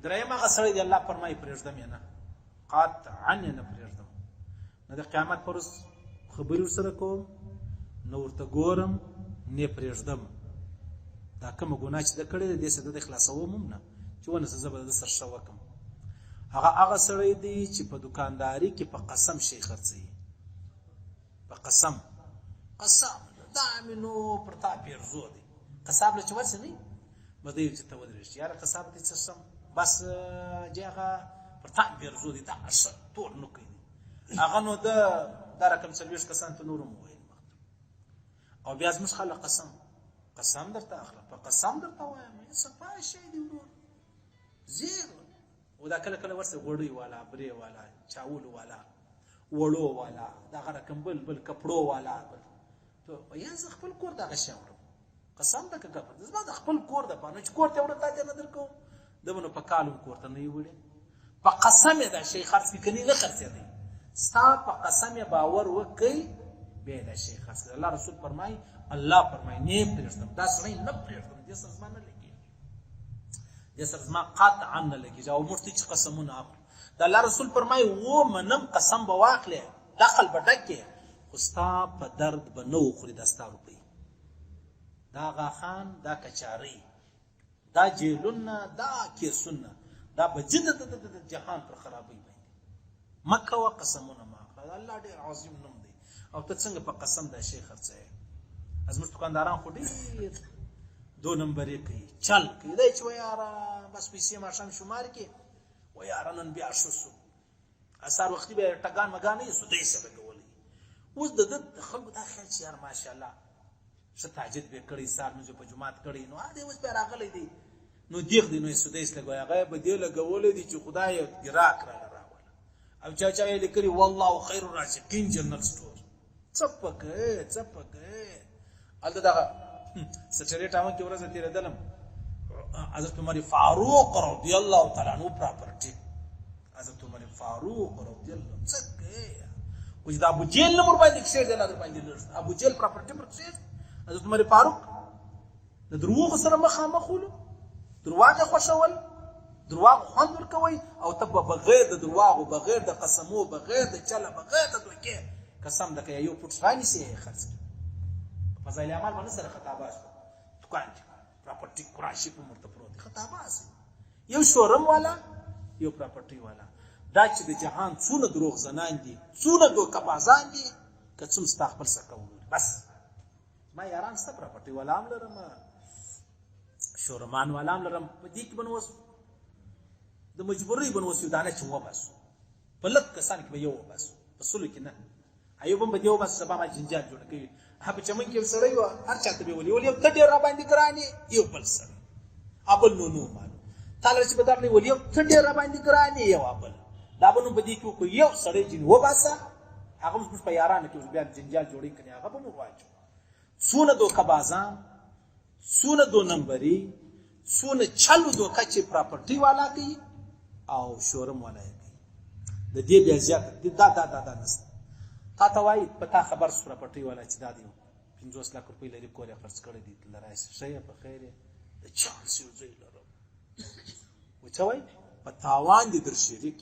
دریم هغه سړی دی الله فرمایي پرېږدم یې نه، قطعا یې نه پرېږدم. نه د قیامت پر ورځ خبرې ورسره کوم، نه ورته ګورم، نه یې پرېږدم. دا کومه ګناه چې ده کړې ده دې څه ده د خلاصوم هم نه چې ونه څه زه به د سر ښه وکړم. هغه سړی دی چې په دکانداري کې په قسم شی خرڅوي، په قسم دا مې نو پر تا پیرزو دی. قصاب له چې ورسې نه به دی چې ته ودرېږي یاره قصاب دی څه سم بس جې هغه پر تا پیرزو دی دا ښه تور نه کوي هغه نو دا رقم 40 کسان ته نور هم وویل. او بیا زموږ خلک قسم درته اخلم، په قسم درته وایم صفا شی دی ورور زیر. او دا کله کله ورسې غوړی والا، برې والا، چاولو والا، وړو والا، دغه رقم بل کپړو والا ته یا زه خپل کور دغه شی وړم قسم ده که ګپه زما د خپل کور د پانه چې کور ته وړم تا ته نه درکوم دبه نو په کالم کور ته نه یې وړې په قسم یې دا شی خرڅ کړي کني نه خرڅېدی ستا په قسم یې باور وکړئ بیا دا شی خرڅ کړي. الله رسول فرمایي الله فرمایي نه پرېږدم دا سړی نه پرېږدم دې سره زما نه لګېږي، دې سره زما قطعا نه لګېږي. او موږ ته چې قسمونه اخلو د الله رسول فرمایي و منم قسم به واخلې دخل به ډکې خو ستا په درد به نه وخوري دا ستا روپۍ، دا غاخان، دا کچارۍ، دا جیلونه، دا کیسونه، دا به د جهان پر خرابۍ باندې مه کوه قسمونه مه اخله. الله ډېر عظیم نوم دی. او ته څنګه په قسم دا شی خرڅوې؟ زموږ دکانداران خو ډېر دو نمبرې کوي، چل کوي دی چې ویاره بس پیسې ماښام شمار کې ویاره نن بیا ښه شو سهار وختي به یې ټکان مګان نه یې سودی څه به کولی. اوس د خلکو دا خیال چې یار ماشاءالله ښه تهجد به یې کړی سهار لمونځ په جومات کړی نو دی اوس بیا راغلی دی نو دیغ دی نو یې سودیس لګوي هغه یې به دې لګولی دی چې خدای یې ګراک راله راوله او چا یې لیکلي والله خیر الرازقین جنرل سټور څه پکې هلته دغه سټرې ټاون کې ورځ تېرېدلم حضرت عمر فاروق رضی الله تعالی عنہ پراپرټي حضرت عمر فاروق رضی الله څه کوي خو چې د ابو جهل نمبر باندې کښېږدي الله در باندې لږ ابو جهل پراپرټي پر کښېږدي حضرت عمر فاروق د دروغو سره مخامخ ولو درواغ یې خوښول درواغ خوند ورکوئ او ته به بغیر د درواغو بغیر د قسمو بغیر د چله بغیر د دوکې قسم د که یو فوټ رانیسي یې خرڅ کړي فضایل اعمال باندې سره خطاباز دکان کې پراپرټي قراشي په مرته پروت خطاباز یو شورم والا یو پراپرټي والا دا چې د جهان څونه دروغ زنان دي څونه دوکبازان دي که څوم ستا خپل څه کوي بس ما یاران ستا پراپرټي والا هم لرم شورمان والا هم لرم په دې کې به نو اوس د مجبورۍ به نو اوس یو دانه چې وباسو په لږ کسان کې به یو وباسو په سلو کې نه ایوب هم به دې وباسو سبا ما جنجال جوړ کوي په چمن کې یو سړی و هر چا ته به ولي یو ته ډېر راباندې ګران یې یو بل سړی ابل نو مالو تاله چې به درنې ولي یو ته ډېر راباندې ګران یې یو ابل دا به نو په دې کې وکړو یو سړی چې وباسه هغه موږ په یارانو کې اوس بیا جنجال جوړی کړي هغه به مو واچو څونه دوکبازان څونه دو نمبري څونه چلو دوکه چې پراپرټي والا کوي او شورم والا کوي د دې بیا زیات دا نسته تا ته وایي په تا خبر سو پراپرټي والا چې دا دی 50 لک روپۍ لري کور یې خرڅ کړی دی لرای ښه یې په خیر یې د چانس یو ځای لرم و څه وایي په تاوان دې در شریک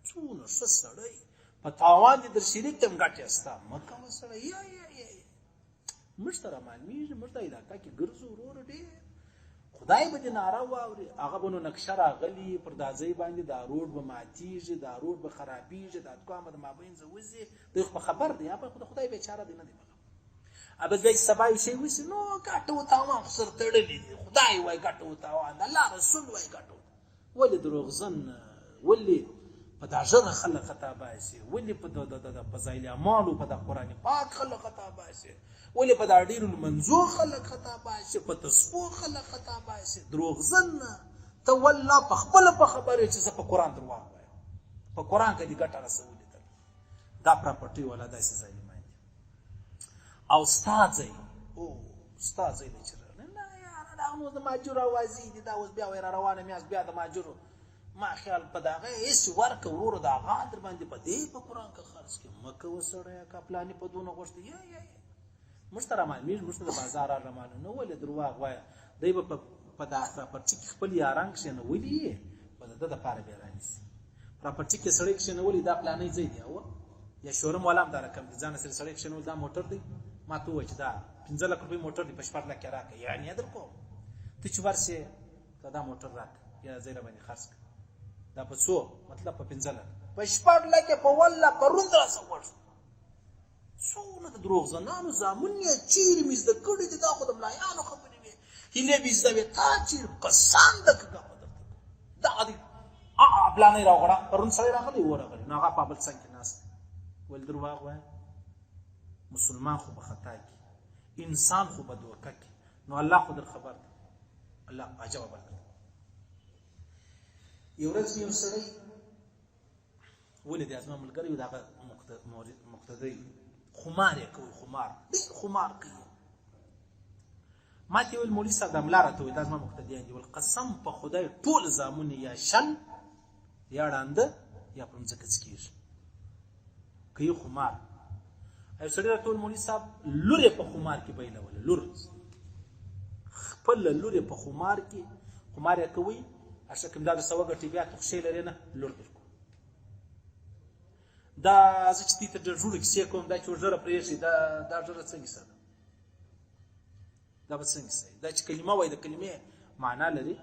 څونه ښه سړی په تاوان دې در شریک ته هم ګټې استا مه کوه سړی یا موږ ته رامعلومېږي موږ ته علاقه کې ګرځو وروره ډېر خدای به دې ناره واوري هغه به نو نقشه راغلي پر دا ځای باندې دا روډ به ماتېږي دا روډ به خرابېږي دا دوکان به د مابین ځه وځي دوی خو به خبر دی هغه خو د خدای بیچاره دی نه دی ابه بیا چې سبا یو شی وشي نو ګټه و تاوان خو سره تړلي دي خدای وایي ګټه و تاوان الله رسول وایي ګټه ولې دروغزن ولې په دا ژره خلک خطا باسي ولې په د فضایل اعمالو په د قرآن پاک خلک خطا باسي ولې په دا ډېرو لمنځو خلک خطا باسي په تسبو خلک خطا باسي دروغزن ته والله په خپله په خبرې چې زه په قرآن درواغ وایم په قرآن کې دې ګټه رسولې ده دا پراپرټي والا داسې ظالمان دي او ستا ځای دی چې نه یاره دا نو د ماجرو اوازې دي دا اوس بیا وایي را روانه میاست بیا د ماجرو ما خیال په دغه هېڅ ورکه وروره د هغه در باندې په دې په قرآن کې خرڅ کړي مه کوه سړیه که پلانې په دونه غوښتي موږ ته رامعلومېږي موږ ته د بازار رامعلوم نه ولې درواغ وایه دی به په دا پراپرټي کې خپل یاران کښېنولي یې به د دپاره بیا رانیسي پراپرټي کې سړی کښېنولي دا پلانۍ ځای دی او یا شورم والا هم دا رقم دي ځان سره سړی کښېنول دا موټر دی ما ته ووایه چې دا 15 لک روپۍ موټر دی په 14 لک کې راکړه یعنې یې در کوم ته چې ورسې ته دا موټر راکړه یا ځای راباندې خرڅ کړه دا په څو مطلب په 15 لک په 14 لک په والله په روند راسه وړ څونه د دروغ زنانو زامن یې چیرې مې زده کړي دي دا خو د ملایانو خبرې وې هیلې مې زده وې تا چیرې قسم درته دغه دي پلانۍ راوغواړه پرون سړی راغلی ورغلی نو هغه په بل څنګ کې ناست ولې درواغ وایه مسلمان خو به خطا کي انسان خو به دوکه کي نو الله خو در خبر دی الله عجبه بلد یو ورځ یو سړی ولې دی زما ملګری و د هغه مقتدی خمار یې کوي خمار ډېر خمار کوي ما ته ویل مولوي صاحب دا ملا راته وایي دا زما مقتدیان دي ول قسم په خدای ټول زامن یا شل یا ړانده یا پر مځکه څکېږي کوي خمار یو سړي راته ویل مولوي صاحب لور یې په خمار کې بایلوله لور خپله لور یې په خمار کې خمار یې کوي اشکم دا د سوه ګټې بیا تخشې لرې نه لور درکو دا زه چې دې ته ډېر ژوړې کیسې کوم دا چې ژره پرېږدي دا ژره څنګه سره دا به څنګه صحیح دا چې کلمه وایي د کلمې معنا لري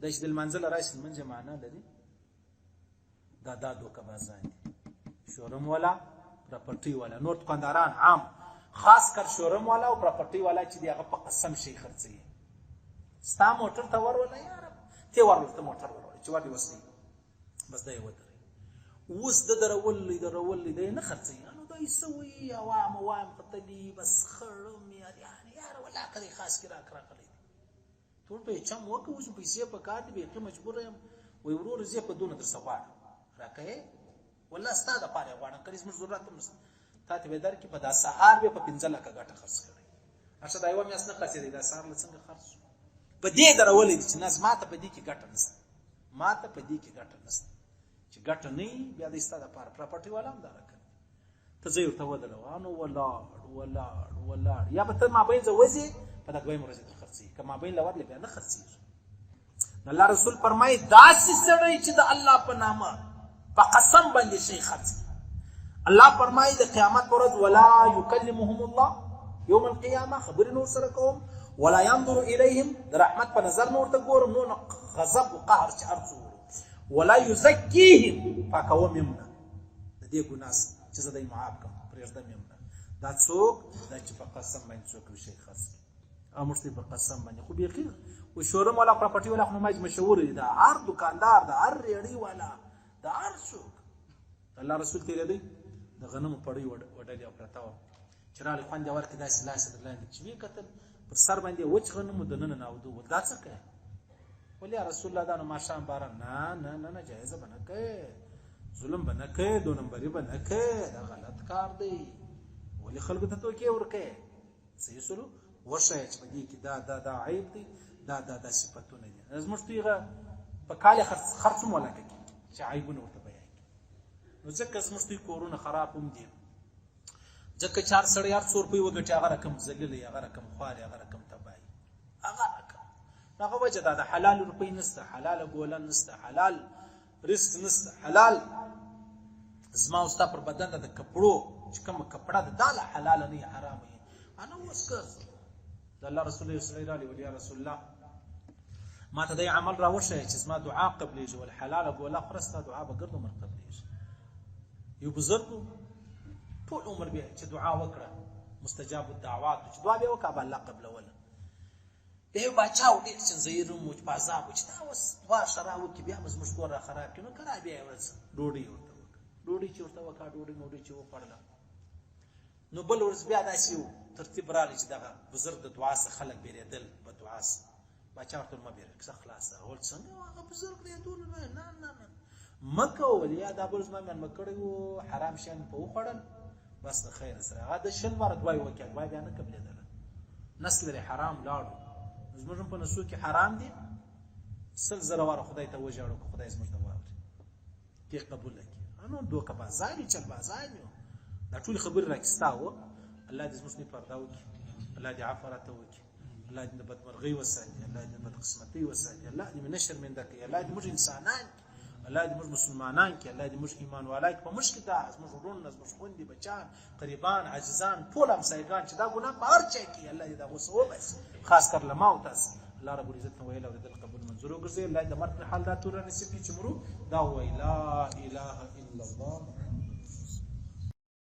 دا چې د لمانځه له راشي لمونځ یې معنا لري دا دوکه بازان دي شورم والا پراپرټي والا نور دکانداران عام خاص کر شورم والا او پراپرټي والا چې دی هغه په قسم شي خرڅوي ستا موټر ته ورونه یاره ته ورته موټر ورونه چې ور دې وسلي بس دا یې ودرې اوس د درولې دی نه خرڅوي نو دا یې څه وایي عوام قتلي بس خړم یاره ولا کدی خاص کې راغلی ټول په چم وکړو چې پیسې په کار دي بیخي مجبور یم وای ورور زه په دونه در سوال راکې والله ستا د پاره غواړم کله زموږ ضرورت هم نشته تا ته ودار کې په دا سهار به په 15 لک غټه خرڅ کړی اشه دا یو میاس نه خرڅې دا سهار له څنګه خرڅ په دې درولې چې ناز ماته په دې کې غټه نشته ماته په دې کې غټه نشته چې غټه نه بیا د ستا د پاره پراپرټي والا هم دا راکړي ته زه ورته ودروانو ولاړ یا به ته مابین زه وځې په دا دویم ورځې ته خرڅېږي که مابین له ورلې بیا نه خرڅېږي الله رسول فرمایي داسې سړی چې د الله په نامه په قسم باندې شي خرڅ الله فرمایي د قیامت پر ورځ ولا یکلمهم الله یوم القیامه خبر نور سره کوم ولا ينظر الیهم د رحمت په نظر نور ته ګورم نو غضب او قهر چې ارڅو ولا یزکیهم پاکوم یمنه د دې ګناه چې زه دې معاف کوم پرېږدم یمنه دا څوک دا چې په قسم باندې څوک شي خرڅ او مشتي په قسم باندې خو بیخي او شورم والا پراپرټي والا خو مې مشهور دي دا هر دکاندار دا هر ریړی والا دا هر څوک الله رسول تیرې دی د غنمو پړی وډلې او پرتاو چراله خوند ورکې داسې لاس درلاندې چې وی کتل پر سر باندې وچ غنمو د نن ناودو دا څه کوي ولې رسول الله دا نو ماشام بار نه جایز بنه کوي ظلم بنه کوي دو نمبرې بنه کوي دا غلط کار دی ولې خلکو ته توکي ورکه صحیح سلو ورشه چې په دې کې دا عیب دی دا صفاتونه دي زموږ پیغه په کاله خرڅوم ولا کوي چې عیبونه ورته بیان نو ځکه زموږ کورونه خراب هم دي ځکه 4 سړی 400 روپۍ وګټي هغه رقم ذلیل هغه رقم خواري هغه رقم تباہي هغه رقم هغه وجه دا حلال روپۍ نسته حلال ګولن نسته حلال رزق نسته حلال زما اوستا پر بدن د کپړو چې کوم کپړه د داله حلال نه حرام وي انا وسکر د الله رسول الله صلی الله علیه و رسول الله ما ته د عمل راوشه چې زما دعا قبلېږي ول حلال ګوله خرسته دعا به ګرځو مر قبلېږي یو بزرګ ټول عمر بیا چې دعا وکړه مستجاب الدعوات چې دعا به وکړه الله قبل ولا به بچاو دې چې زیرو مو په عذاب چې دا وس وا شراو کې بیا مز مشکور را خراب کینو کرا بیا ورس ډوډۍ چې ورته وکړه ډوډۍ چې وکړه نو بل ورځ بیا داسې ترتیب رالی چې دغه بزرګ د دعا څخه خلک بیرېدل په دعا څخه بچا ورته ما بیرې څه خلاص اول څنګه هغه بزرګ دی ټول نه مکه ولیا دا بل زما من مکړو حرام شین په وخړل بس د خیر سره هغه د شل مره دوی وکړ وای بیا نه قبلېدل نسل لري حرام لاړو زموږ په نسو کې حرام دي سل زره واره خدای ته وژاړو خدای زموږ ته واوري کې قبول کړي انو دوکه بازاري چل بازاري دا ټول خبر راکستاو الله دې زموږ نه پردا وکړي الله دې عفارت وکړي الله دې بدمرغي وساتي الله دې بدقسمتي وساتي الله دې من شر من ذکي الله دې موږ انسانان الله دې موږ مسلمانان کې، الله دې موږ ایمان والا کې، په موږ کې دا زموږ وروڼه، زموږ خویندې، بچیان، قریبان، عاجزان، ټول همسایګان چې دا ګناه په هر چا کې الله دې دا غوسه وباسي، خاص کر له ما او تاسو. الله رب العزت نو ویل اورېدل قبول منظور وګرځي. الله دې د مرګ حال دا تور نصیب کړي چې مرو دا وایي لا اله الا الله.